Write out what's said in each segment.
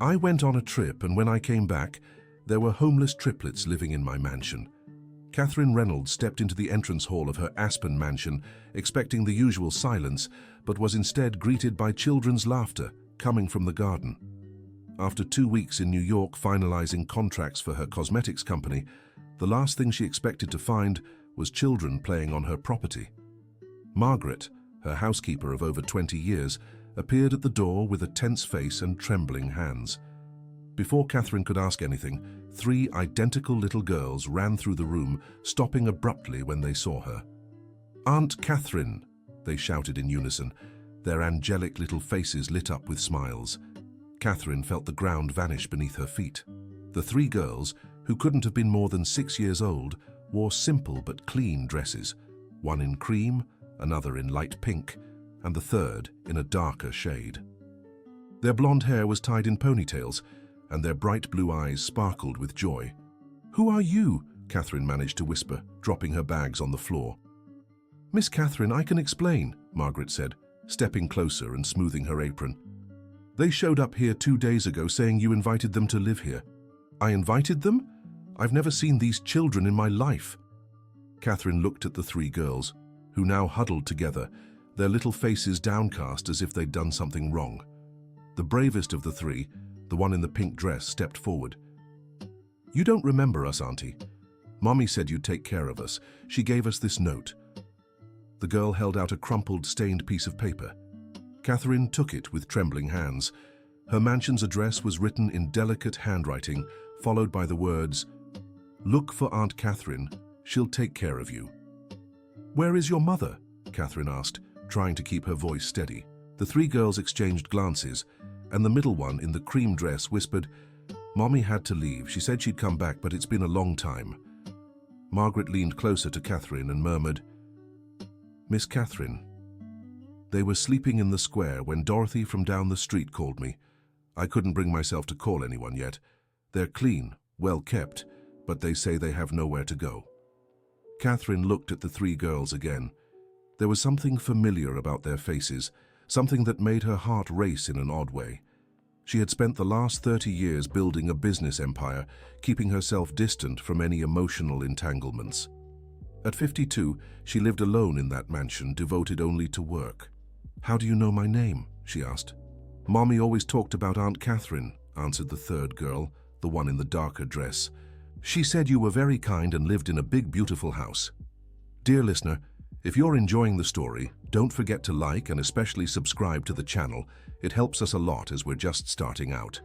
I went on a trip, and when I came back, there were homeless triplets living in my mansion. Catherine Reynolds stepped into the entrance hall of her Aspen mansion, expecting the usual silence, but was instead greeted by children's laughter coming from the garden. After 2 weeks in New York finalizing contracts for her cosmetics company, the last thing she expected to find was children playing on her property. Margaret, her housekeeper of over 20 years, appeared at the door with a tense face and trembling hands. Before Catherine could ask anything, 3 identical little girls ran through the room, stopping abruptly when they saw her. "Aunt Catherine!" they shouted in unison, their angelic little faces lit up with smiles. Catherine felt the ground vanish beneath her feet. The 3 girls, who couldn't have been more than 6 years old, wore simple but clean dresses, one in cream, another in light pink, and the third in a darker shade. Their blonde hair was tied in ponytails, and their bright blue eyes sparkled with joy. "Who are you?" Catherine managed to whisper, dropping her bags on the floor. "Miss Catherine, I can explain," Margaret said, stepping closer and smoothing her apron. "They showed up here 2 days ago saying you invited them to live here." "I invited them? I've never seen these children in my life." Catherine looked at the 3 girls, who now huddled together, their little faces downcast as if they'd done something wrong. The bravest of the 3, the one in the pink dress, stepped forward. "You don't remember us, Auntie. Mommy said you'd take care of us. She gave us this note." The girl held out a crumpled, stained piece of paper. Catherine took it with trembling hands. Her mansion's address was written in delicate handwriting, followed by the words, "Look for Aunt Catherine. She'll take care of you." "Where is your mother?" Catherine asked, trying to keep her voice steady. The 3 girls exchanged glances, and the middle one in the cream dress whispered, "Mommy had to leave. She said she'd come back, but it's been a long time." Margaret leaned closer to Catherine and murmured, "Miss Catherine." "They were sleeping in the square when Dorothy from down the street called me. I couldn't bring myself to call anyone yet. They're clean, well kept, but they say they have nowhere to go." Catherine looked at the 3 girls again. There was something familiar about their faces, something that made her heart race in an odd way. She had spent the last 30 years building a business empire, keeping herself distant from any emotional entanglements. At 52, she lived alone in that mansion, devoted only to work. "How do you know my name?" she asked. "Mommy always talked about Aunt Catherine," answered the 3rd girl, the one in the darker dress. "She said you were very kind and lived in a big, beautiful house." Dear listener, if you're enjoying the story, don't forget to like and especially subscribe to the channel. It helps us a lot as we're just starting out.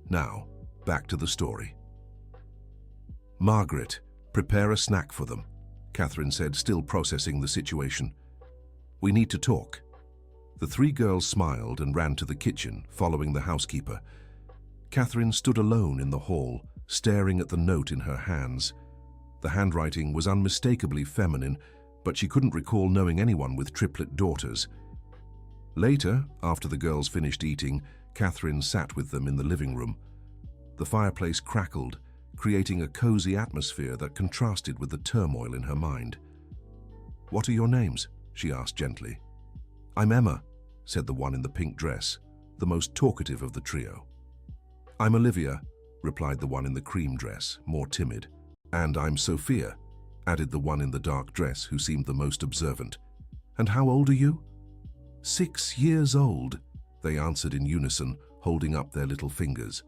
Now, back to the story. "Margaret, prepare a snack for them," Catherine said, still processing the situation. "We need to talk." The 3 girls smiled and ran to the kitchen, following the housekeeper. Catherine stood alone in the hall, staring at the note in her hands. The handwriting was unmistakably feminine, but she couldn't recall knowing anyone with triplet daughters. Later, after the girls finished eating, Catherine sat with them in the living room. The fireplace crackled, creating a cozy atmosphere that contrasted with the turmoil in her mind. "What are your names?" she asked gently. "I'm Emma," said the one in the pink dress, the most talkative of the trio. "I'm Olivia," replied the one in the cream dress, more timid. "And I'm Sophia," added the one in the dark dress, who seemed the most observant. "And how old are you?" 6 years old, they answered in unison, holding up their little fingers.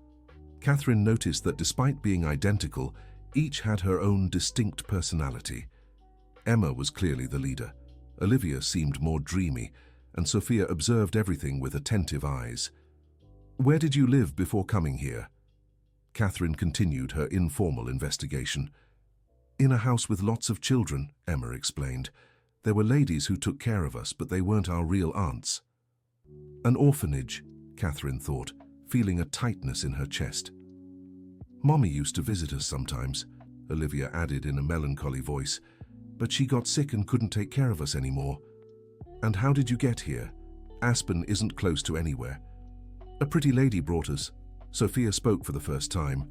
Catherine noticed that despite being identical, each had her own distinct personality. Emma was clearly the leader, Olivia seemed more dreamy, and Sophia observed everything with attentive eyes. "Where did you live before coming here?" Catherine continued her informal investigation. "In a house with lots of children," Emma explained. "There were ladies who took care of us, but they weren't our real aunts." "An orphanage," Catherine thought, feeling a tightness in her chest. "Mommy used to visit us sometimes," Olivia added in a melancholy voice, "but she got sick and couldn't take care of us anymore." "And how did you get here? Aspen isn't close to anywhere." "A pretty lady brought us." Sophia spoke for the first time.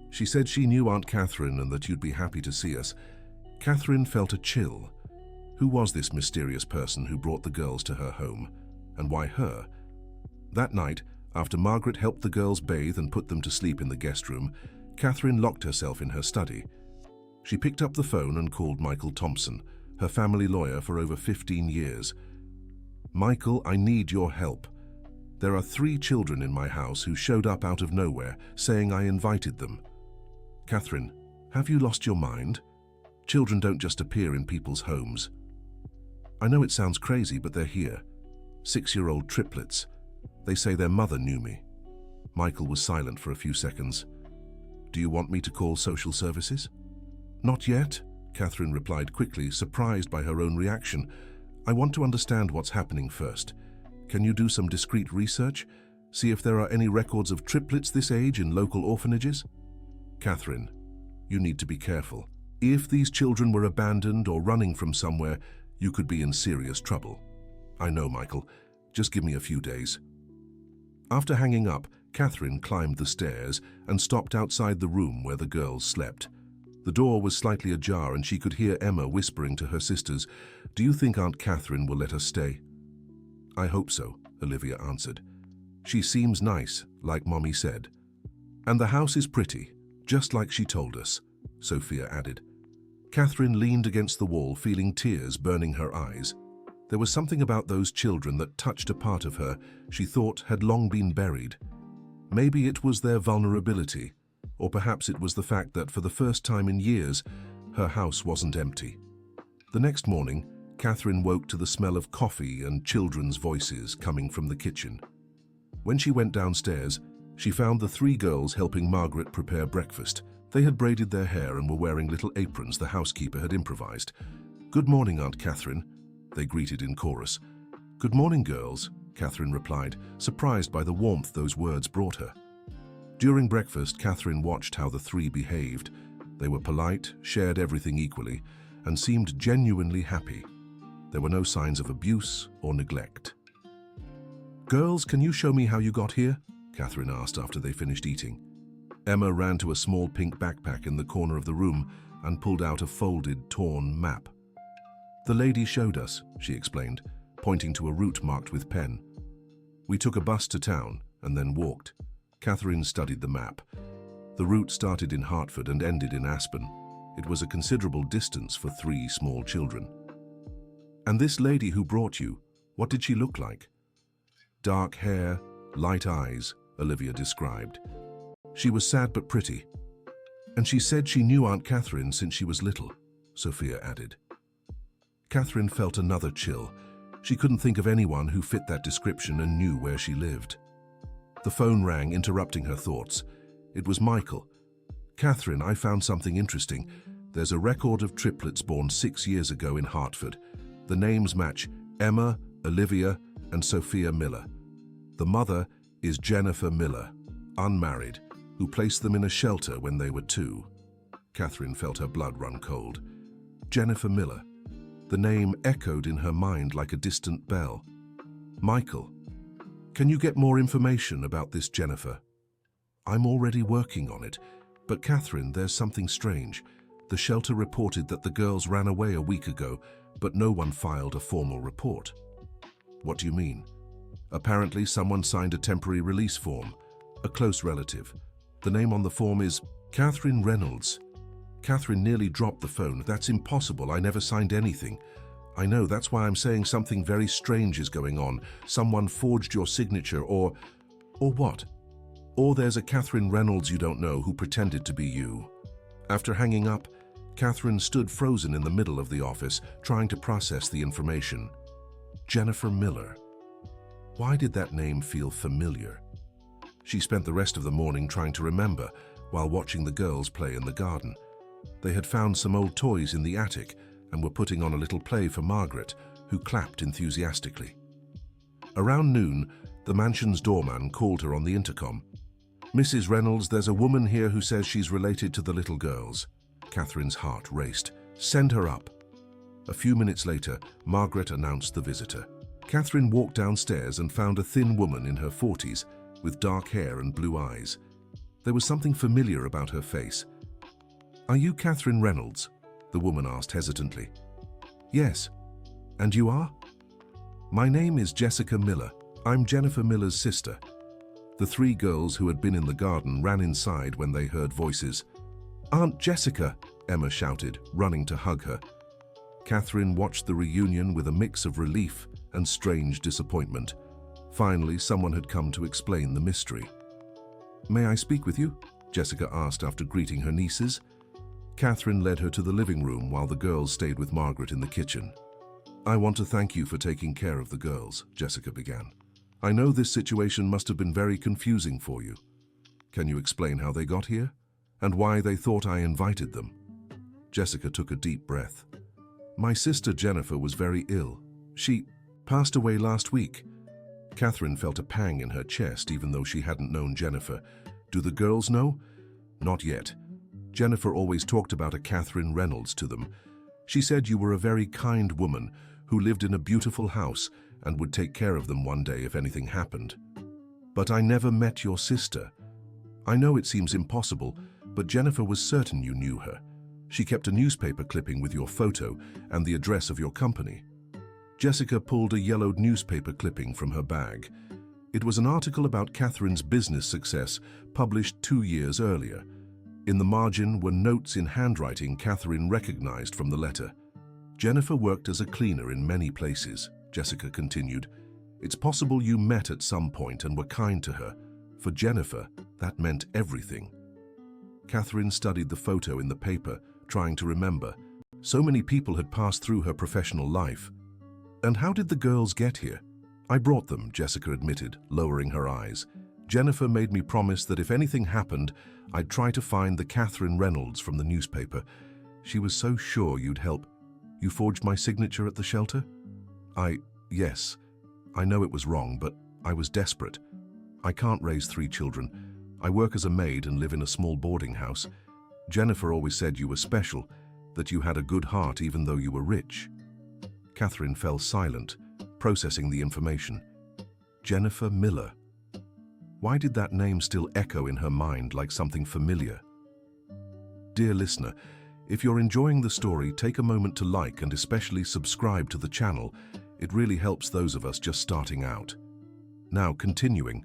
She said she knew Aunt Catherine and that you'd be happy to see us. Catherine felt a chill. Who was this mysterious person who brought the girls to her home? And why her? That night, After Margaret helped the girls bathe and put them to sleep in the guest room, Catherine locked herself in her study. She picked up the phone and called Michael Thompson, her family lawyer for over 15 years. "Michael, I need your help. There are 3 children in my house who showed up out of nowhere, saying I invited them." "Catherine, have you lost your mind? Children don't just appear in people's homes." "I know it sounds crazy, but they're here. 6-year-old triplets. They say their mother knew me." Michael was silent for a few seconds. "Do you want me to call social services?" "Not yet," Catherine replied quickly, surprised by her own reaction. "I want to understand what's happening first. Can you do some discreet research? See if there are any records of triplets this age in local orphanages?" "Catherine, you need to be careful. If these children were abandoned or running from somewhere, you could be in serious trouble." "I know, Michael. Just give me a few days." After hanging up, Catherine climbed the stairs and stopped outside the room where the girls slept. The door was slightly ajar and she could hear Emma whispering to her sisters, "Do you think Aunt Catherine will let us stay?" "I hope so," Olivia answered. "She seems nice, like Mommy said. And the house is pretty, just like she told us," Sophia added. Catherine leaned against the wall, feeling tears burning her eyes. There was something about those children that touched a part of her she thought had long been buried. Maybe it was their vulnerability, or perhaps it was the fact that for the first time in years, her house wasn't empty. The next morning, Catherine woke to the smell of coffee and children's voices coming from the kitchen. When she went downstairs, she found the 3 girls helping Margaret prepare breakfast. They had braided their hair and were wearing little aprons the housekeeper had improvised. "Good morning, Aunt Catherine," they greeted in chorus. "Good morning, girls," Catherine replied, surprised by the warmth those words brought her. During breakfast, Catherine watched how the 3 behaved. They were polite, shared everything equally, and seemed genuinely happy. There were no signs of abuse or neglect. "Girls, can you show me how you got here?" Catherine asked after they finished eating. Emma ran to a small pink backpack in the corner of the room and pulled out a folded, torn map. "The lady showed us," she explained, pointing to a route marked with pen. "We took a bus to town and then walked." Catherine studied the map. The route started in Hartford and ended in Aspen. It was a considerable distance for 3 small children. "And this lady who brought you, what did she look like?" "Dark hair, light eyes," Olivia described. "She was sad but pretty. And she said she knew Aunt Catherine since she was little," Sophia added. Catherine felt another chill. She couldn't think of anyone who fit that description and knew where she lived. The phone rang, interrupting her thoughts. It was Michael. "Catherine, I found something interesting. There's a record of triplets born 6 years ago in Hartford. The names match: Emma, Olivia, and Sophia Miller. The mother is Jennifer Miller, unmarried, who placed them in a shelter when they were 2. Catherine felt her blood run cold. Jennifer Miller. The name echoed in her mind like a distant bell. "Michael, can you get more information about this Jennifer?" "I'm already working on it. But Catherine, there's something strange. The shelter reported that the girls ran away a week ago, but no one filed a formal report." "What do you mean?" "Apparently someone signed a temporary release form. A close relative. The name on the form is Catherine Reynolds." Catherine nearly dropped the phone. "That's impossible. I never signed anything." "I know, that's why I'm saying something very strange is going on. Someone forged your signature or what? Or there's a Catherine Reynolds you don't know who pretended to be you." After hanging up, Catherine stood frozen in the middle of the office, trying to process the information. Jennifer Miller. Why did that name feel familiar? She spent the rest of the morning trying to remember while watching the girls play in the garden. They had found some old toys in the attic and were putting on a little play for Margaret, who clapped enthusiastically. Around noon, the mansion's doorman called her on the intercom. "Mrs. Reynolds, there's a woman here who says she's related to the little girls." Catherine's heart raced. "Send her up." A few minutes later, Margaret announced the visitor. Catherine walked downstairs and found a thin woman in her 40s with dark hair and blue eyes. There was something familiar about her face. "Are you Catherine Reynolds?" the woman asked hesitantly. "Yes. And you are?" "My name is Jessica Miller. I'm Jennifer Miller's sister." The three girls who had been in the garden ran inside when they heard voices. "Aunt Jessica!" Emma shouted, running to hug her. Catherine watched the reunion with a mix of relief and strange disappointment. Finally, someone had come to explain the mystery. "May I speak with you?" Jessica asked after greeting her nieces. Catherine led her to the living room while the girls stayed with Margaret in the kitchen. "I want to thank you for taking care of the girls," Jessica began. "I know this situation must have been very confusing for you. Can you explain how they got here and why they thought I invited them?" Jessica took a deep breath. "My sister Jennifer was very ill. She passed away last week." Catherine felt a pang in her chest even though she hadn't known Jennifer. "Do the girls know?" "Not yet. Jennifer always talked about a Catherine Reynolds to them. She said you were a very kind woman who lived in a beautiful house and would take care of them one day if anything happened. But I never met your sister. I know it seems impossible, but Jennifer was certain you knew her. She kept a newspaper clipping with your photo and the address of your company." Jessica pulled a yellowed newspaper clipping from her bag. It was an article about Catherine's business success published 2 years earlier. In the margin were notes in handwriting Catherine recognized from the letter. "Jennifer worked as a cleaner in many places," Jessica continued. "It's possible you met at some point and were kind to her. For Jennifer, that meant everything." Catherine studied the photo in the paper, trying to remember. So many people had passed through her professional life. "And how did the girls get here?" "I brought them," Jessica admitted, lowering her eyes. "Jennifer made me promise that if anything happened, I'd try to find the Catherine Reynolds from the newspaper. She was so sure you'd help. You forged my signature at the shelter?" Yes. I know it was wrong, but I was desperate. I can't raise 3 children. I work as a maid and live in a small boarding house. Jennifer always said you were special, that you had a good heart even though you were rich." Catherine fell silent, processing the information. Jennifer Miller. Why did that name still echo in her mind like something familiar? Dear listener, if you're enjoying the story, take a moment to like and especially subscribe to the channel. It really helps those of us just starting out. Now, continuing.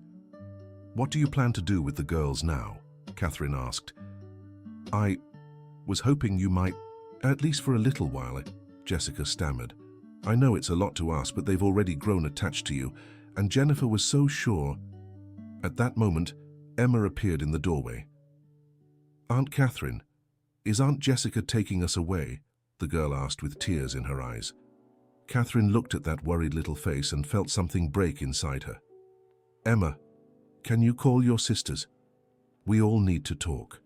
"What do you plan to do with the girls now?" Catherine asked. "I was hoping you might, at least for a little while," Jessica stammered. "I know it's a lot to ask, but they've already grown attached to you, and Jennifer was so sure." At that moment, Emma appeared in the doorway. "Aunt Catherine, is Aunt Jessica taking us away?" the girl asked with tears in her eyes. Catherine looked at that worried little face and felt something break inside her. "Emma, can you call your sisters? We all need to talk."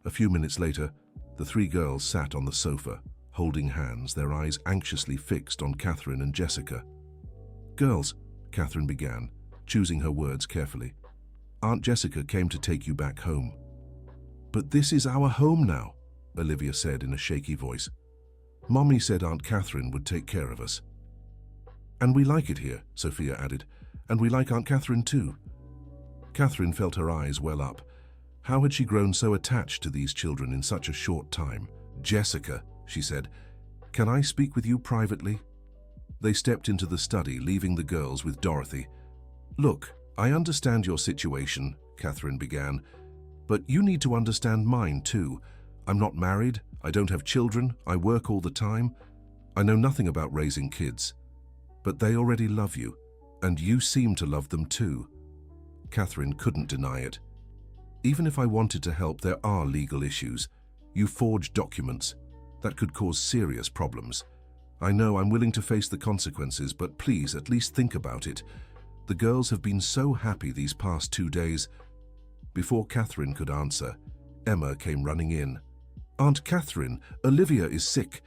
A few minutes later, the 3 girls sat on the sofa, holding hands, their eyes anxiously fixed on Catherine and Jessica. "Girls," Catherine began, choosing her words carefully, "Aunt Jessica came to take you back home." "But this is our home now," Olivia said in a shaky voice. "Mommy said Aunt Catherine would take care of us." "And we like it here," Sophia added, "and we like Aunt Catherine too." Catherine felt her eyes well up. How had she grown so attached to these children in such a short time? "Jessica," she said, "can I speak with you privately?" They stepped into the study, leaving the girls with Dorothy. "Look, I understand your situation," Catherine began, "but you need to understand mine too. I'm not married, I don't have children, I work all the time. I know nothing about raising kids. But they already love you, and you seem to love them too." Catherine couldn't deny it. "Even if I wanted to help, there are legal issues. You forged documents. That could cause serious problems. I know I'm willing to face the consequences, but please at least think about it. The girls have been so happy these past 2 days." Before Catherine could answer, Emma came running in. "Aunt Catherine, Olivia is sick."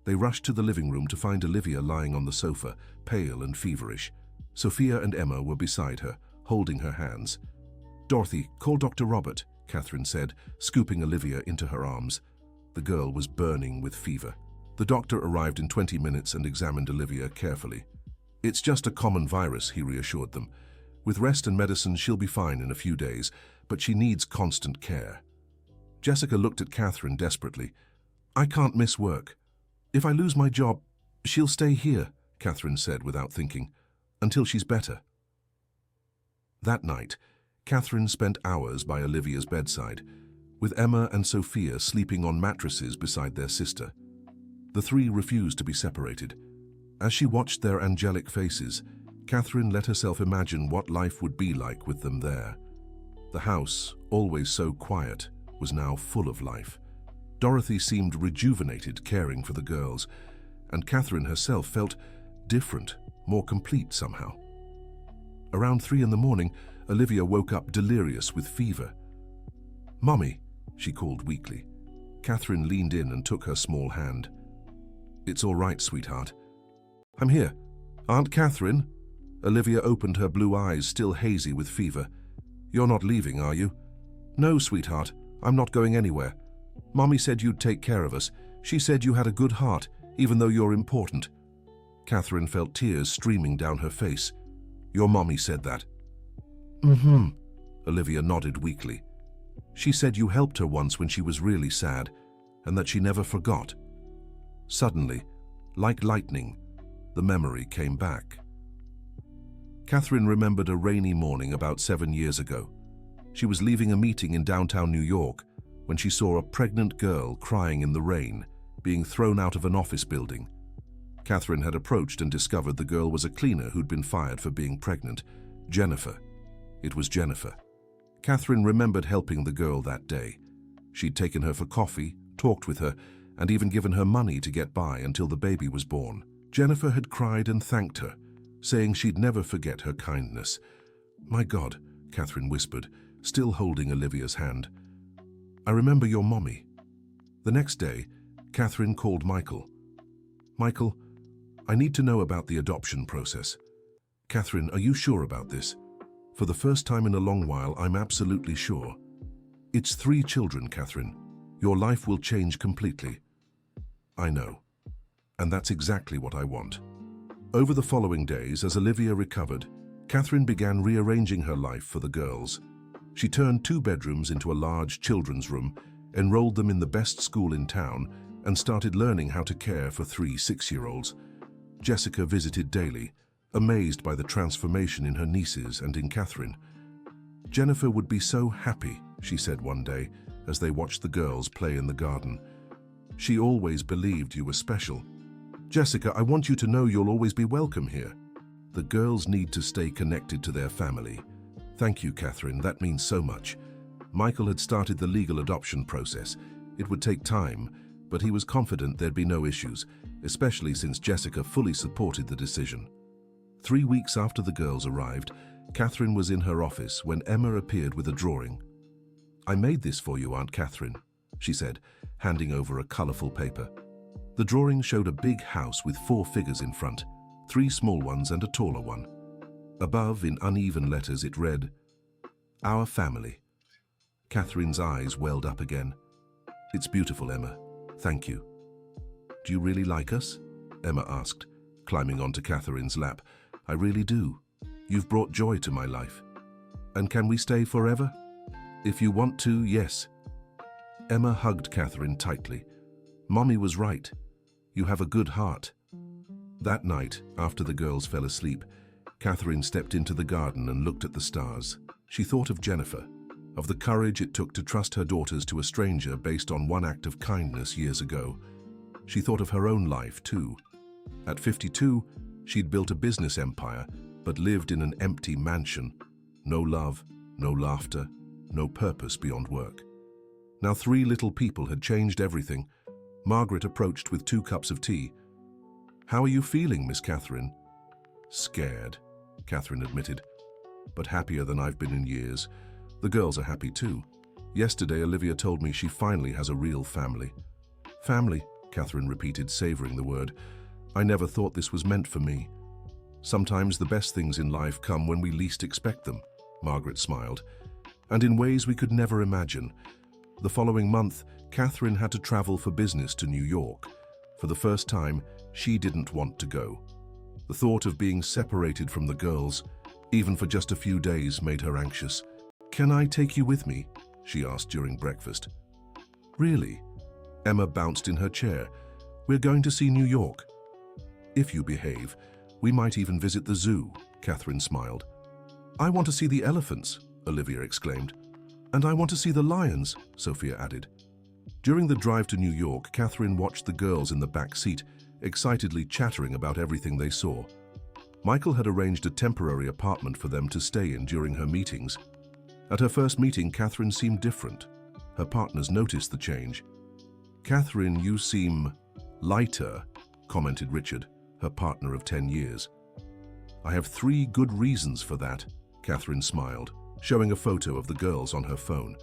They rushed to the living room to find Olivia lying on the sofa, pale and feverish. Sophia and Emma were beside her, holding her hands. "Dorothy, call Dr. Robert," Catherine said, scooping Olivia into her arms. The girl was burning with fever. The doctor arrived in 20 minutes and examined Olivia carefully. "It's just a common virus," he reassured them. "With rest and medicine, she'll be fine in a few days, but she needs constant care." Jessica looked at Catherine desperately. "I can't miss work. If I lose my job, she'll stay here," Catherine said without thinking, "until she's better." That night, Catherine spent hours by Olivia's bedside, with Emma and Sophia sleeping on mattresses beside their sister. The three refused to be separated. As she watched their angelic faces, Catherine let herself imagine what life would be like with them there. The house, always so quiet, was now full of life. Dorothy seemed rejuvenated caring for the girls, and Catherine herself felt different, more complete somehow. Around 3 in the morning, Olivia woke up delirious with fever. "Mommy," she called weakly. Catherine leaned in and took her small hand. "It's all right, sweetheart." "I'm here. Aunt Catherine?" Olivia opened her blue eyes, still hazy with fever. "You're not leaving, are you?" "No, sweetheart. I'm not going anywhere. Mommy said you'd take care of us. She said you had a good heart, even though you're important." Catherine felt tears streaming down her face. "Your mommy said that?" "Mm-hmm," Olivia nodded weakly. "She said you helped her once when she was really sad, and that she never forgot." Suddenly, like lightning, the memory came back. Catherine remembered a rainy morning about 7 years ago. She was leaving a meeting in downtown New York when she saw a pregnant girl crying in the rain, being thrown out of an office building. Catherine had approached and discovered the girl was a cleaner who'd been fired for being pregnant. Jennifer. It was Jennifer. Catherine remembered helping the girl that day. She'd taken her for coffee, talked with her, and even given her money to get by until the baby was born. Jennifer had cried and thanked her, saying she'd never forget her kindness. "My God," Catherine whispered, still holding Olivia's hand. "I remember your mommy." The next day, Catherine called Michael. "Michael, I need to know about the adoption process." "Catherine, are you sure about this?" "For the first time in a long while, I'm absolutely sure." "It's 3 children, Catherine. Your life will change completely." "I know. And that's exactly what I want." Over the following days, as Olivia recovered, Catherine began rearranging her life for the girls. She turned 2 bedrooms into a large children's room, enrolled them in the best school in town, and started learning how to care for 3 6-year-olds. Jessica visited daily, amazed by the transformation in her nieces and in Catherine. "Jennifer would be so happy," she said one day, as they watched the girls play in the garden. "She always believed you were special. Jessica, I want you to know you'll always be welcome here." The girls need to stay connected to their family. "Thank you, Catherine, that means so much." Michael had started the legal adoption process. It would take time, but he was confident there'd be no issues, especially since Jessica fully supported the decision. 3 weeks after the girls arrived, Catherine was in her office when Emma appeared with a drawing. "I made this for you, Aunt Catherine," she said, handing over a colorful paper. The drawing showed a big house with 4 figures in front, 3 small ones and a taller one. Above, in uneven letters, it read, "Our family." Catherine's eyes welled up again. "It's beautiful, Emma. Thank you." "Do you really like us?" Emma asked, climbing onto Catherine's lap. "I really do. You've brought joy to my life." "And can we stay forever?" "If you want to, yes." Emma hugged Catherine tightly. "Mommy was right. You have a good heart." That night, after the girls fell asleep, Catherine stepped into the garden and looked at the stars. She thought of Jennifer, of the courage it took to trust her daughters to a stranger based on one act of kindness years ago. She thought of her own life, too. At 52, she'd built a business empire, but lived in an empty mansion. No love, no laughter, no purpose beyond work. Now 3 little people had changed everything. Margaret approached with 2 cups of tea. "How are you feeling, Miss Catherine?" "Scared," Catherine admitted, "but happier than I've been in years. The girls are happy too. Yesterday, Olivia told me she finally has a real family." "Family," Catherine repeated, savoring the word. "I never thought this was meant for me." "Sometimes the best things in life come when we least expect them," Margaret smiled, "and in ways we could never imagine." The following month, Catherine had to travel for business to New York. For the first time, she didn't want to go. The thought of being separated from the girls, even for just a few days, made her anxious. "Can I take you with me?" she asked during breakfast. "Really?" Emma bounced in her chair. "We're going to see New York." "If you behave, we might even visit the zoo," Catherine smiled. "I want to see the elephants," Olivia exclaimed. "And I want to see the lions," Sophia added. During the drive to New York, Catherine watched the girls in the back seat, excitedly chattering about everything they saw. Michael had arranged a temporary apartment for them to stay in during her meetings. At her first meeting, Catherine seemed different. Her partners noticed the change. "Catherine, you seem lighter," commented Richard, her partner of 10 years. "I have 3 good reasons for that," Catherine smiled, showing a photo of the girls on her phone.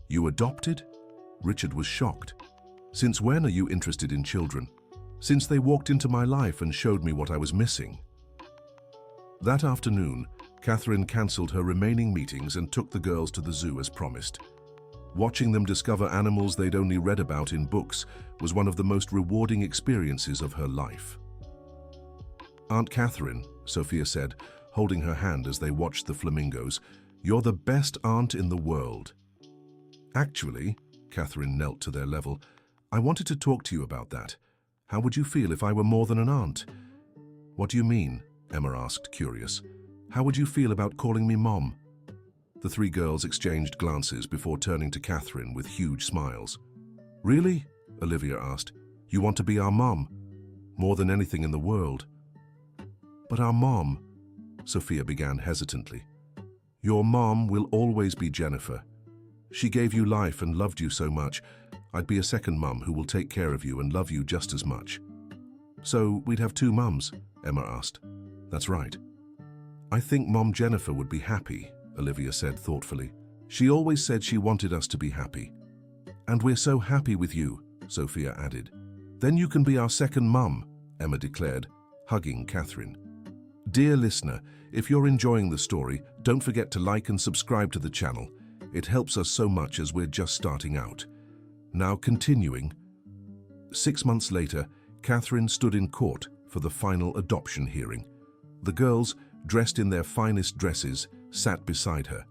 "You adopted?" Richard was shocked. "Since when are you interested in children?" "Since they walked into my life and showed me what I was missing." That afternoon, Catherine cancelled her remaining meetings and took the girls to the zoo as promised. Watching them discover animals they'd only read about in books was one of the most rewarding experiences of her life. "Aunt Catherine," Sophia said, holding her hand as they watched the flamingos, "you're the best aunt in the world." "Actually," Catherine knelt to their level, "I wanted to talk to you about that. How would you feel if I were more than an aunt?" "What do you mean?" Emma asked, curious. "How would you feel about calling me Mom?" The 3 girls exchanged glances before turning to Catherine with huge smiles. "Really?" Olivia asked. "You want to be our mom? More than anything in the world." "But our mom," Sophia began hesitantly. "Your mom will always be Jennifer. She gave you life and loved you so much. I'd be a second mum who will take care of you and love you just as much." "So we'd have 2 mums?" Emma asked. "That's right." "I think Mom Jennifer would be happy," Olivia said thoughtfully. "She always said she wanted us to be happy." "And we're so happy with you," Sophia added. "Then you can be our second mum," Emma declared, hugging Catherine. Dear listener, if you're enjoying the story, don't forget to like and subscribe to the channel. It helps us so much as we're just starting out. Now continuing. 6 months later, Catherine stood in court for the final adoption hearing. The girls, dressed in their finest dresses, sat beside her.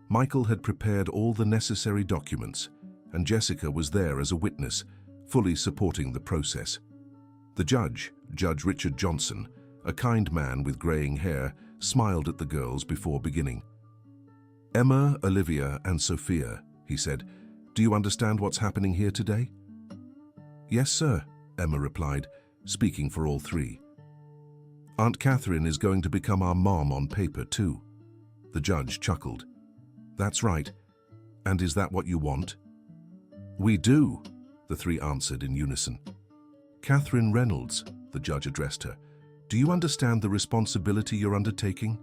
Michael had prepared all the necessary documents, and Jessica was there as a witness, fully supporting the process. The judge, Judge Richard Johnson, a kind man with graying hair, smiled at the girls before beginning. "Emma, Olivia, and Sophia," he said, "do you understand what's happening here today?" "Yes, sir," Emma replied, speaking for all 3. "Aunt Catherine is going to become our mom on paper, too." The judge chuckled. "That's right. And is that what you want?" "We do," the 3 answered in unison. "Catherine Reynolds," the judge addressed her, "do you understand the responsibility you're undertaking?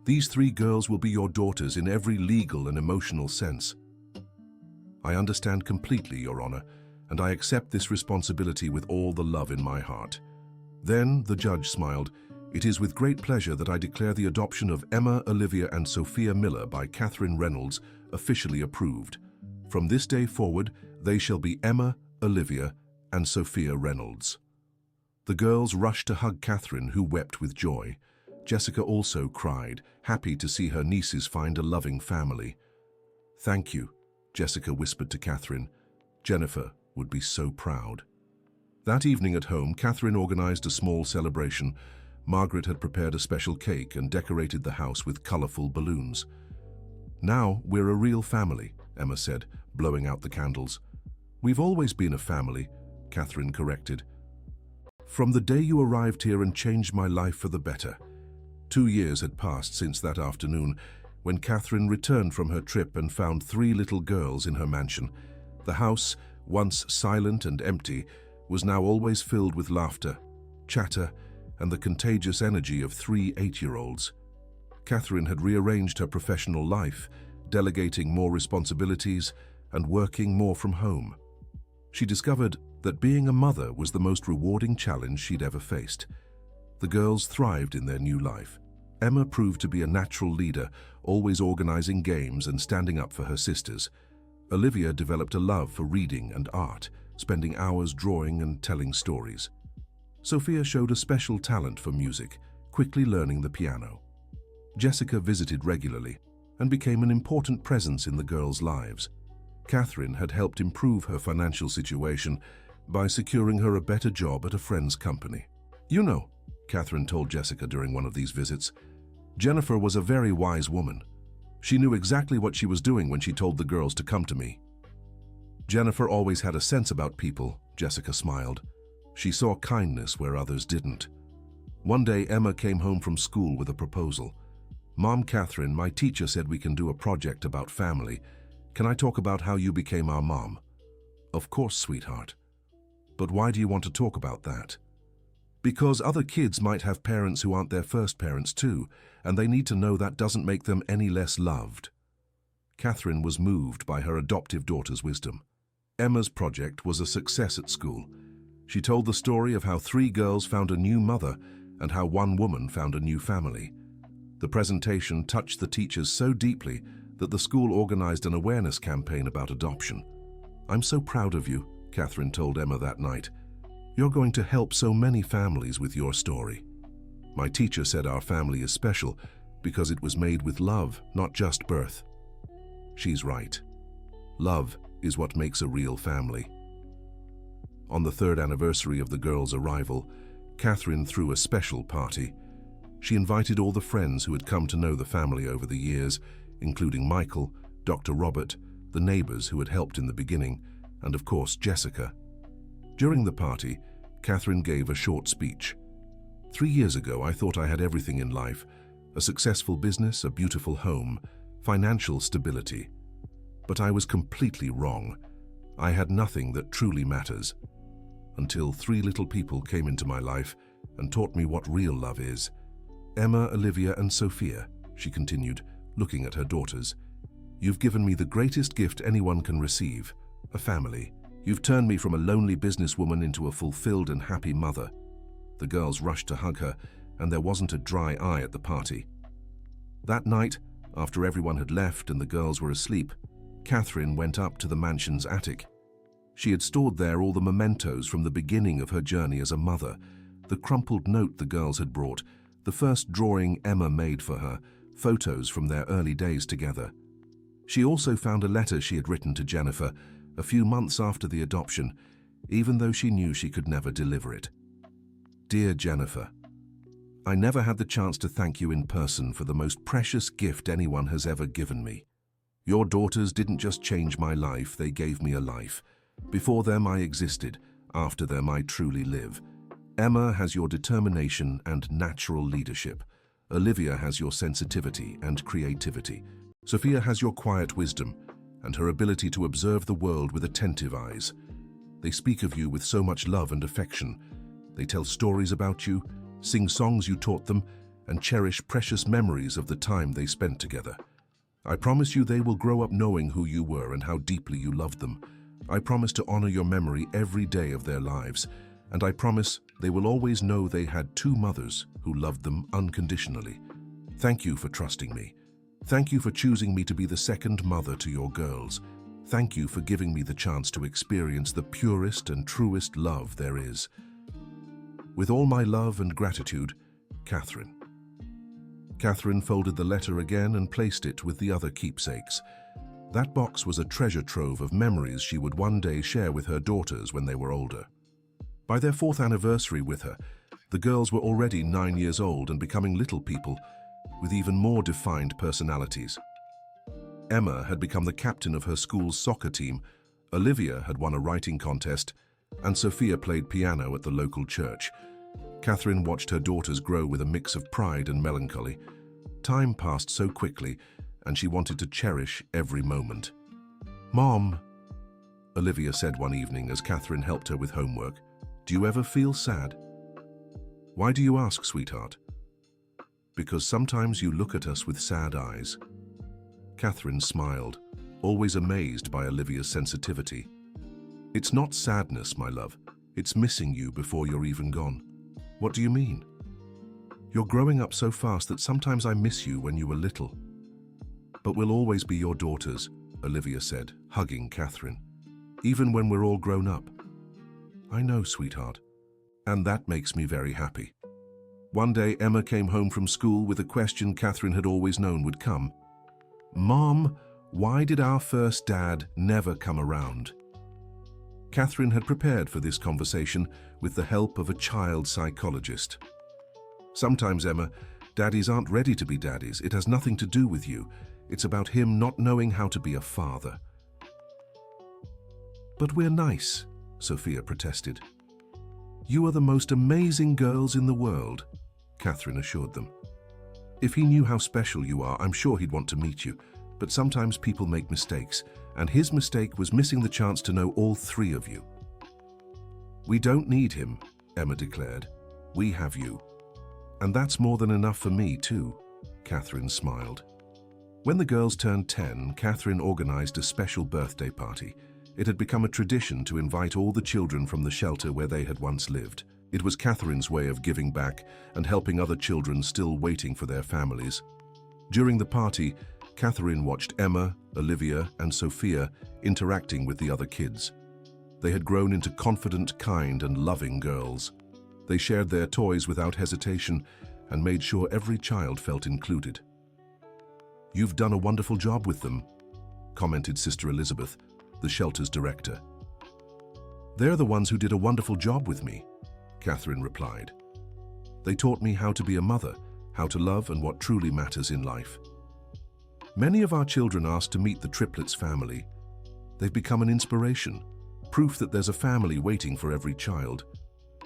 These 3 girls will be your daughters in every legal and emotional sense." "I understand completely, Your Honor, and I accept this responsibility with all the love in my heart." Then the judge smiled. "It is with great pleasure that I declare the adoption of Emma, Olivia, and Sophia Miller by Catherine Reynolds officially approved. From this day forward, they shall be Emma, Olivia, and Sophia Reynolds." The girls rushed to hug Catherine, who wept with joy. Jessica also cried, happy to see her nieces find a loving family. "Thank you," Jessica whispered to Catherine. "Jennifer would be so proud." That evening at home, Catherine organized a small celebration. Margaret had prepared a special cake and decorated the house with colorful balloons. "Now we're a real family," Emma said, blowing out the candles. "We've always been a family," Catherine corrected. "From the day you arrived here and changed my life for the better." 2 years had passed since that afternoon, when Catherine returned from her trip and found 3 little girls in her mansion. The house, once silent and empty, was now always filled with laughter, chatter, and the contagious energy of 3 8-year-olds. Catherine had rearranged her professional life, delegating more responsibilities and working more from home. She discovered that being a mother was the most rewarding challenge she'd ever faced. The girls thrived in their new life. Emma proved to be a natural leader, always organizing games and standing up for her sisters. Olivia developed a love for reading and art, spending hours drawing and telling stories. Sophia showed a special talent for music, quickly learning the piano. Jessica visited regularly and became an important presence in the girls' lives. Catherine had helped improve her financial situation by securing her a better job at a friend's company. "You know," Catherine told Jessica during one of these visits, "Jennifer was a very wise woman. She knew exactly what she was doing when she told the girls to come to me. Jennifer always had a sense about people, Jessica smiled. She saw kindness where others didn't. One day, Emma came home from school with a proposal. "Mom, Catherine, my teacher said we can do a project about family. Can I talk about how you became our mom?" "Of course, sweetheart. But why do you want to talk about that?" "Because other kids might have parents who aren't their first parents too, and they need to know that doesn't make them any less loved." Catherine was moved by her adoptive daughter's wisdom. Emma's project was a success at school. She told the story of how 3 girls found a new mother and how 1 woman found a new family. The presentation touched the teachers so deeply that the school organized an awareness campaign about adoption. "I'm so proud of you," Catherine told Emma that night. "You're going to help so many families with your story. My teacher said our family is special because it was made with love, not just birth." She's right. Love is what makes a real family. On the 3rd anniversary of the girls' arrival, Catherine threw a special party. She invited all the friends who had come to know the family over the years, including Michael, Dr. Robert, the neighbors who had helped in the beginning, and of course Jessica. During the party, Catherine gave a short speech. 3 years ago, I thought I had everything in life: a successful business, a beautiful home, financial stability. But I was completely wrong. I had nothing that truly matters. Until 3 little people came into my life and taught me what real love is. Emma, Olivia, and Sophia, she continued, looking at her daughters. "You've given me the greatest gift anyone can receive, a family. You've turned me from a lonely businesswoman into a fulfilled and happy mother." The girls rushed to hug her, and there wasn't a dry eye at the party. That night, after everyone had left and the girls were asleep, Catherine went up to the mansion's attic. She had stored there all the mementos from the beginning of her journey as a mother: the crumpled note the girls had brought, the first drawing Emma made for her, photos from their early days together. She also found a letter she had written to Jennifer a few months after the adoption, even though she knew she could never deliver it. "Dear Jennifer, I never had the chance to thank you in person for the most precious gift anyone has ever given me. Your daughters didn't just change my life, they gave me a life. Before them I existed, after them I truly live. Emma has your determination and natural leadership. Olivia has your sensitivity and creativity. Sophia has your quiet wisdom and her ability to observe the world with attentive eyes. They speak of you with so much love and affection. They tell stories about you, sing songs you taught them, and cherish precious memories of the time they spent together. I promise you they will grow up knowing who you were and how deeply you loved them. I promise to honor your memory every day of their lives, and I promise they will always know they had 2 mothers who loved them unconditionally. Thank you for trusting me. Thank you for choosing me to be the second mother to your girls. Thank you for giving me the chance to experience the purest and truest love there is. With all my love and gratitude, Catherine." Catherine folded the letter again and placed it with the other keepsakes. That box was a treasure trove of memories she would one day share with her daughters when they were older. By their 4th anniversary with her, the girls were already 9 years old and becoming little people with even more defined personalities. Emma had become the captain of her school's soccer team, Olivia had won a writing contest, and Sophia played piano at the local church. Catherine watched her daughters grow with a mix of pride and melancholy. Time passed so quickly, and she wanted to cherish every moment. "Mom," Olivia said one evening as Catherine helped her with homework, "do you ever feel sad?" "Why do you ask, sweetheart?" "Because sometimes you look at us with sad eyes." Catherine smiled, always amazed by Olivia's sensitivity. "It's not sadness, my love. It's missing you before you're even gone." "What do you mean?" "You're growing up so fast that sometimes I miss you when you were little." "But we'll always be your daughters," Olivia said, hugging Catherine, "even when we're all grown up." "I know, sweetheart, and that makes me very happy." One day, Emma came home from school with a question Catherine had always known would come. "Mom, why did our first dad never come around?" Catherine had prepared for this conversation with the help of a child psychologist. "Sometimes, Emma, daddies aren't ready to be daddies. It has nothing to do with you. It's about him not knowing how to be a father. But we're nice, Sophia protested. You are the most amazing girls in the world, Catherine assured them. If he knew how special you are, I'm sure he'd want to meet you. But sometimes people make mistakes, and his mistake was missing the chance to know all three of you. We don't need him, Emma declared. We have you. And that's more than enough for me, too, Catherine smiled. When the girls turned 10, Catherine organized a special birthday party. It had become a tradition to invite all the children from the shelter where they had once lived. It was Catherine's way of giving back and helping other children still waiting for their families. During the party, Catherine watched Emma, Olivia, and Sophia interacting with the other kids. They had grown into confident, kind, and loving girls. They shared their toys without hesitation and made sure every child felt included. You've done a wonderful job with them, commented Sister Elizabeth, the shelter's director. They're the ones who did a wonderful job with me, Catherine replied. They taught me how to be a mother, how to love, and what truly matters in life. Many of our children asked to meet the Triplets family. They've become an inspiration, proof that there's a family waiting for every child.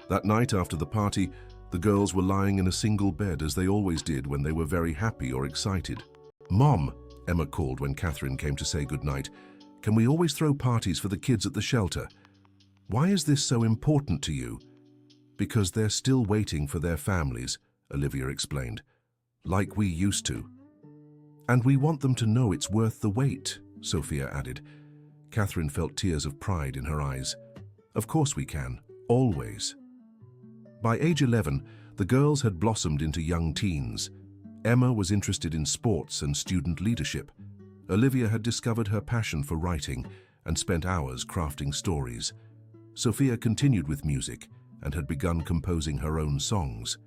That night after the party, the girls were lying in a single bed as they always did when they were very happy or excited. Mom, Emma called when Catherine came to say goodnight, can we always throw parties for the kids at the shelter? Why is this so important to you? Because they're still waiting for their families, Olivia explained, like we used to. And we want them to know it's worth the wait, Sophia added. Catherine felt tears of pride in her eyes. Of course we can, always. By age 11, the girls had blossomed into young teens. Emma was interested in sports and student leadership. Olivia had discovered her passion for writing and spent hours crafting stories. Sophia continued with music and had begun composing her own songs.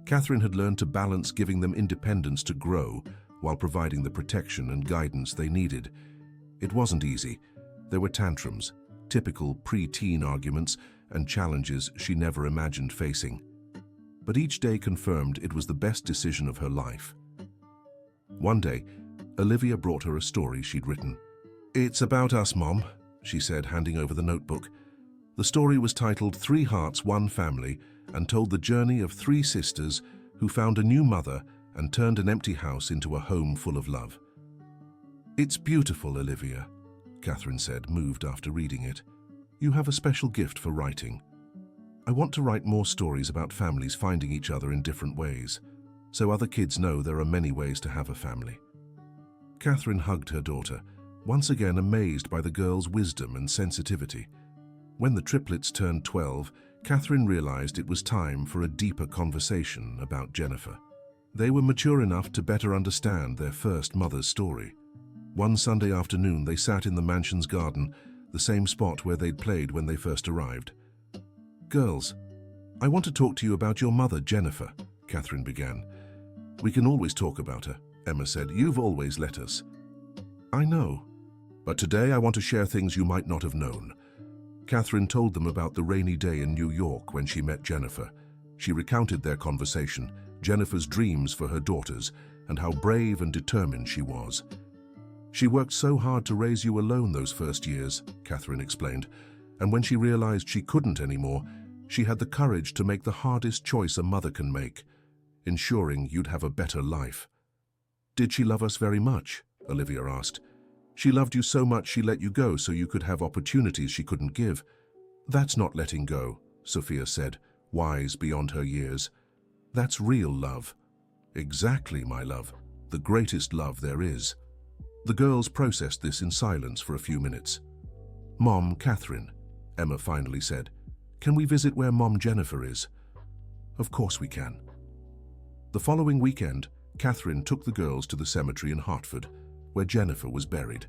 Catherine had learned to balance giving them independence to grow while providing the protection and guidance they needed. It wasn't easy. There were tantrums, typical pre-teen arguments, and challenges she never imagined facing. But each day confirmed it was the best decision of her life. One day, Olivia brought her a story she'd written. It's about us, Mom, she said, handing over the notebook. The story was titled 3 Hearts, 1 Family, and told the journey of 3 sisters who found a new mother and turned an empty house into a home full of love. It's beautiful, Olivia, Catherine said, moved after reading it. You have a special gift for writing. I want to write more stories about families finding each other in different ways, so other kids know there are many ways to have a family. Catherine hugged her daughter, once again amazed by the girl's wisdom and sensitivity. When the triplets turned 12, Catherine realized it was time for a deeper conversation about Jennifer. They were mature enough to better understand their first mother's story. One Sunday afternoon, they sat in the mansion's garden, the same spot where they'd played when they first arrived. Girls, I want to talk to you about your mother, Jennifer, Catherine began. We can always talk about her, Emma said. You've always let us. I know, but today I want to share things you might not have known. Catherine told them about the rainy day in New York when she met Jennifer. She recounted their conversation, Jennifer's dreams for her daughters, and how brave and determined she was. She worked so hard to raise you alone those first years, Catherine explained, and when she realized she couldn't anymore, she had the courage to make the hardest choice a mother can make, ensuring you'd have a better life. Did she love us very much? Olivia asked. She loved you so much she let you go so you could have opportunities she couldn't give. That's not letting go, Sophia said, wise beyond her years. That's real love. Exactly, my love. The greatest love there is. The girls processed this in silence for a few minutes. Mom, Catherine, Emma finally said, can we visit where Mom Jennifer is? Of course we can. The following weekend, Catherine took the girls to the cemetery in Hartford, where Jennifer was buried.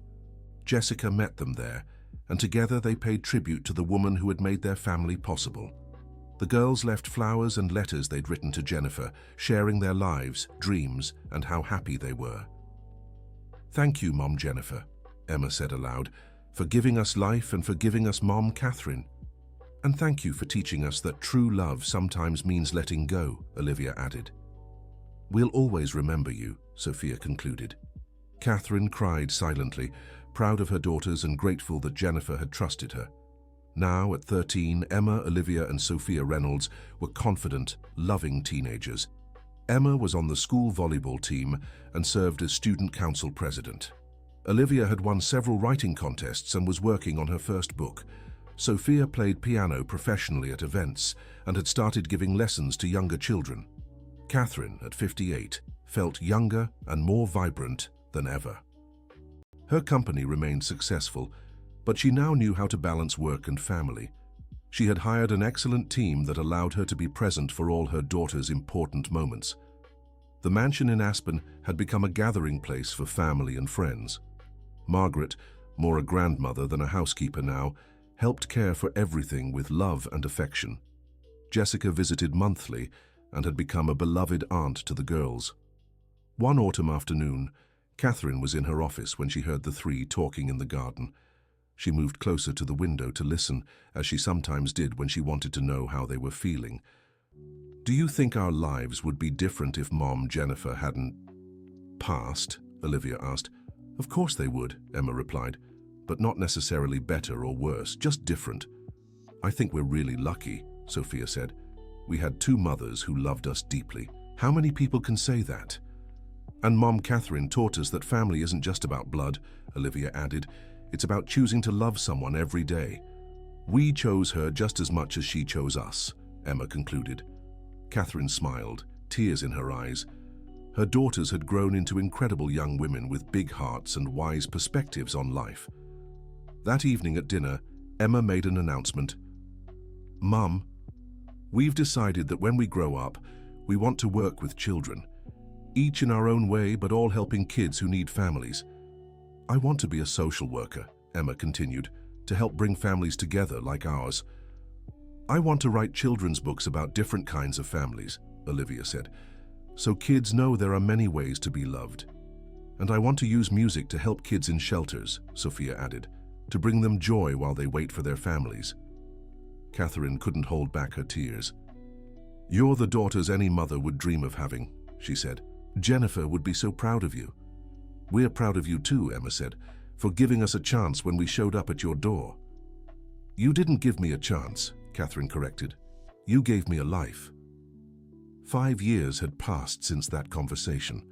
Jessica met them there, and together they paid tribute to the woman who had made their family possible. The girls left flowers and letters they'd written to Jennifer, sharing their lives, dreams, and how happy they were. Thank you, Mom Jennifer, Emma said aloud, for giving us life and for giving us Mom Catherine. And thank you for teaching us that true love sometimes means letting go, Olivia added. We'll always remember you, Sophia concluded. Catherine cried silently, proud of her daughters and grateful that Jennifer had trusted her. Now, at 13, Emma, Olivia, and Sophia Reynolds were confident, loving teenagers. Emma was on the school volleyball team and served as student council president. Olivia had won several writing contests and was working on her first book. Sophia played piano professionally at events and had started giving lessons to younger children. Catherine, at 58, felt younger and more vibrant than ever. Her company remained successful, but she now knew how to balance work and family. She had hired an excellent team that allowed her to be present for all her daughter's important moments. The mansion in Aspen had become a gathering place for family and friends. Margaret, more a grandmother than a housekeeper now, helped care for everything with love and affection. Jessica visited monthly and had become a beloved aunt to the girls. One autumn afternoon, Catherine was in her office when she heard the three talking in the garden. She moved closer to the window to listen, as she sometimes did when she wanted to know how they were feeling. "Do you think our lives would be different if Mom Jennifer hadn't passed?" Olivia asked. "Of course they would," Emma replied, "but not necessarily better or worse, just different." "I think we're really lucky," Sophia said. "We had two mothers who loved us deeply. How many people can say that?" "And Mom Catherine taught us that family isn't just about blood," Olivia added. "It's about choosing to love someone every day. We chose her just as much as she chose us," Emma concluded. Catherine smiled, tears in her eyes. Her daughters had grown into incredible young women with big hearts and wise perspectives on life. That evening at dinner, Emma made an announcement. "Mum, we've decided that when we grow up, we want to work with children, each in our own way, but all helping kids who need families. I want to be a social worker," Emma continued, "to help bring families together like ours. I want to write children's books about different kinds of families," Olivia said, "so kids know there are many ways to be loved. And I want to use music to help kids in shelters," Sophia added, "to bring them joy while they wait for their families." Catherine couldn't hold back her tears. "You're the daughters any mother would dream of having," she said. "Jennifer would be so proud of you." "We're proud of you too," Emma said, "for giving us a chance when we showed up at your door." "You didn't give me a chance," Catherine corrected. "You gave me a life." 5 years had passed since that conversation.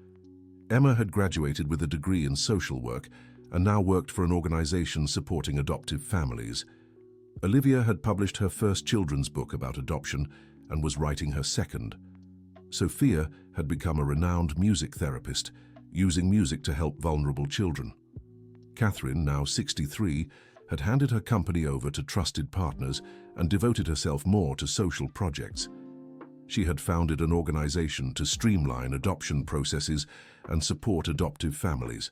Emma had graduated with a degree in social work and now worked for an organization supporting adoptive families. Olivia had published her first children's book about adoption and was writing her second. Sophia had become a renowned music therapist, using music to help vulnerable children. Catherine, now 63, had handed her company over to trusted partners and devoted herself more to social projects. She had founded an organization to streamline adoption processes and support adoptive families.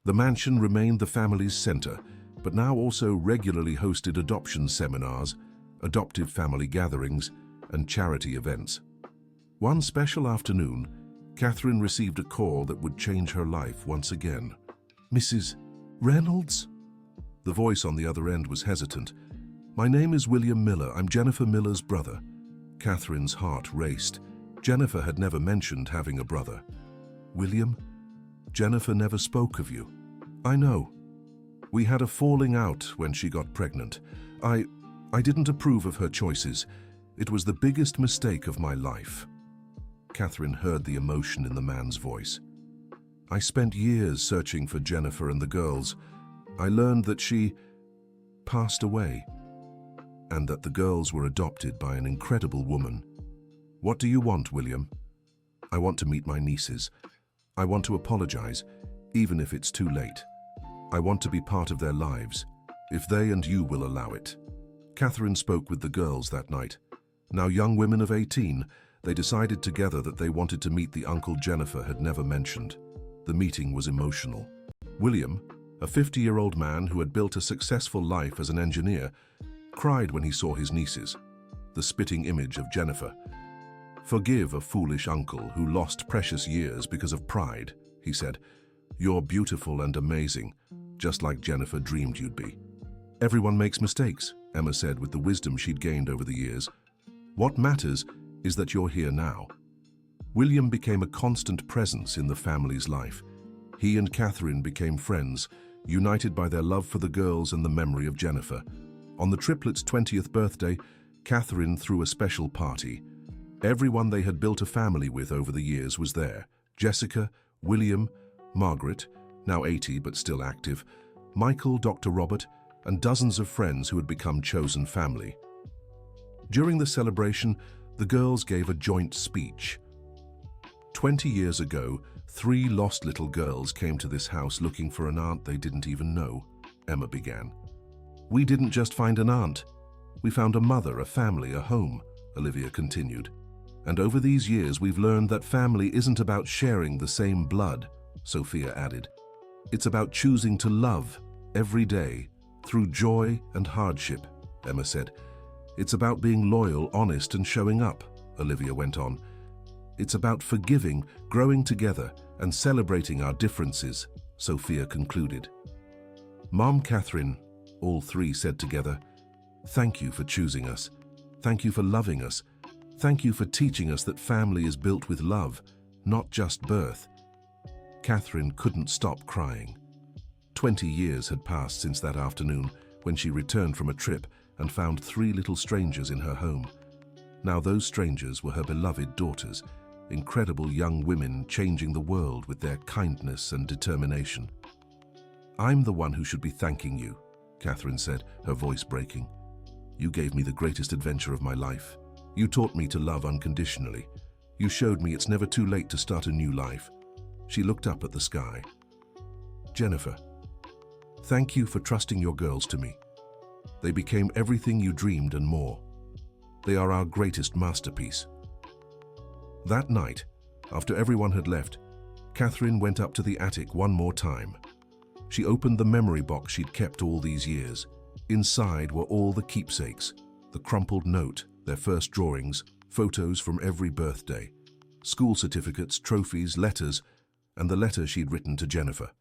The mansion remained the family's center, but now also regularly hosted adoption seminars, adoptive family gatherings, and charity events. One special afternoon, Catherine received a call that would change her life once again. "Mrs. Reynolds?" The voice on the other end was hesitant. "My name is William Miller. I'm Jennifer Miller's brother." Catherine's heart raced. Jennifer had never mentioned having a brother. "William? Jennifer never spoke of you." "I know. We had a falling out when she got pregnant. I didn't approve of her choices. It was the biggest mistake of my life." Catherine heard the emotion in the man's voice. "I spent years searching for Jennifer and the girls. I learned that she passed away, and that the girls were adopted by an incredible woman. What do you want, William?" "I want to meet my nieces. I want to apologize, even if it's too late. I want to be part of their lives, if they and you will allow it." Catherine spoke with the girls that night. Now young women of 18, they decided together that they wanted to meet the uncle Jennifer had never mentioned. The meeting was emotional. William, a 50-year-old man who had built a successful life as an engineer, cried when he saw his nieces, the spitting image of Jennifer. "Forgive a foolish uncle who lost precious years because of pride," he said. "You're beautiful and amazing, just like Jennifer dreamed you'd be." "Everyone makes mistakes," Emma said with the wisdom she'd gained over the years. "What matters is that you're here now." William became a constant presence in the family's life. He and Catherine became friends, united by their love for the girls and the memory of Jennifer. On the triplets' 20th birthday, Catherine threw a special party. Everyone they had built a family with over the years was there. Jessica, William, Margaret, now 80 but still active, Michael, Dr. Robert, and dozens of friends who had become chosen family. During the celebration, the girls gave a joint speech. 20 years ago, 3 lost little girls came to this house looking for an aunt they didn't even know, Emma began. We didn't just find an aunt. We found a mother, a family, a home, Olivia continued. And over these years, we've learned that family isn't about sharing the same blood, Sophia added. It's about choosing to love every day, through joy and hardship, Emma said. It's about being loyal, honest, and showing up, Olivia went on. It's about forgiving, growing together, and celebrating our differences, Sophia concluded. Mom, Catherine, all 3 said together, thank you for choosing us. Thank you for loving us. Thank you for teaching us that family is built with love, not just birth. Catherine couldn't stop crying. 20 years had passed since that afternoon when she returned from a trip and found 3 little strangers in her home. Now those strangers were her beloved daughters, incredible young women changing the world with their kindness and determination. I'm the one who should be thanking you, Catherine said, her voice breaking. You gave me the greatest adventure of my life. You taught me to love unconditionally. You showed me it's never too late to start a new life. She looked up at the sky. Jennifer, thank you for trusting your girls to me. They became everything you dreamed and more. They are our greatest masterpiece. That night, after everyone had left, Catherine went up to the attic one more time. She opened the memory box she'd kept all these years. Inside were all the keepsakes, the crumpled note, their first drawings, photos from every birthday, school certificates, trophies, letters, and the letter she'd written to Jennifer.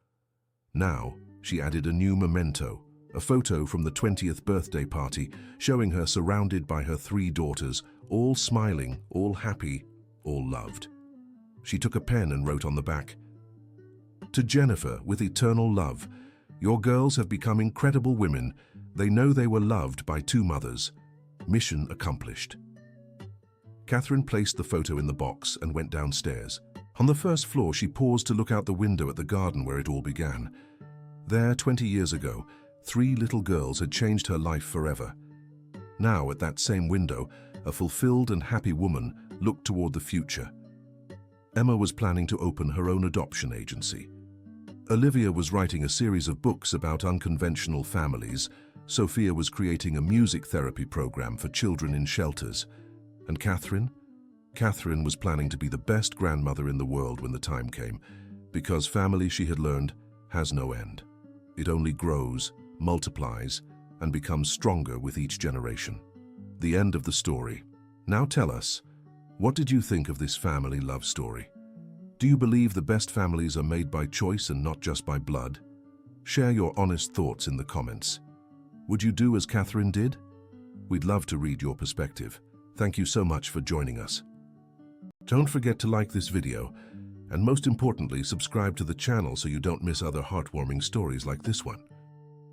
Now, she added a new memento, a photo from the 20th birthday party, showing her surrounded by her 3 daughters, all smiling, all happy, all loved. She took a pen and wrote on the back, To Jennifer, with eternal love, your girls have become incredible women. They know they were loved by 2 mothers. Mission accomplished. Catherine placed the photo in the box and went downstairs. On the first floor, she paused to look out the window at the garden where it all began. There, 20 years ago, 3 little girls had changed her life forever. Now, at that same window, a fulfilled and happy woman looked toward the future. Emma was planning to open her own adoption agency. Olivia was writing a series of books about unconventional families. Sophia was creating a music therapy program for children in shelters. And Catherine? Catherine was planning to be the best grandmother in the world when the time came, because family, she had learned, has no end. It only grows, multiplies, and becomes stronger with each generation. The end of the story. Now tell us, what did you think of this family love story? Do you believe the best families are made by choice and not just by blood? Share your honest thoughts in the comments. Would you do as Catherine did? We'd love to read your perspective. Thank you so much for joining us. Don't forget to like this video, and most importantly, subscribe to the channel so you don't miss other heartwarming stories like this one.